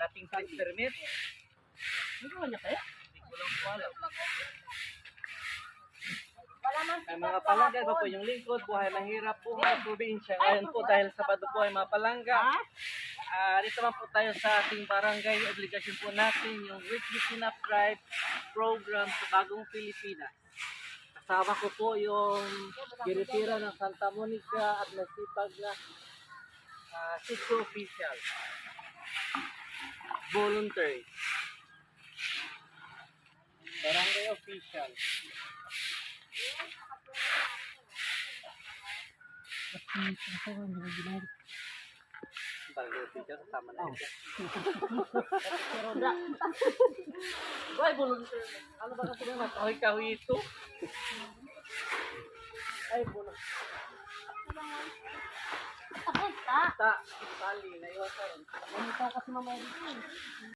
dating fish permit. Hindi ko niya kaya? Hindi ko lang po alam. Wala man Ay mga palangga, iba po yung lingkod, buhay mahirap po mga probinsya. Ngayon po dahil Sabado po ay mga palangga. Dito naman po tayo sa ating barangay. Obligasyon po natin yung Weekly Cleanup Drive program sa Bagong Pilipinas. Kasama ko po yung giritira ng Santa Monica at nasipag na city official. Voluntary. Barangay official. Barangay official, kasama na ito. Pero da. Why volunteer? Ano ba kasi naman? Kahoy-kahoy ito. Ay, bulo. Tapos ta. Ta, tali, naiwan ka rin. Ano kasi mamaya dito?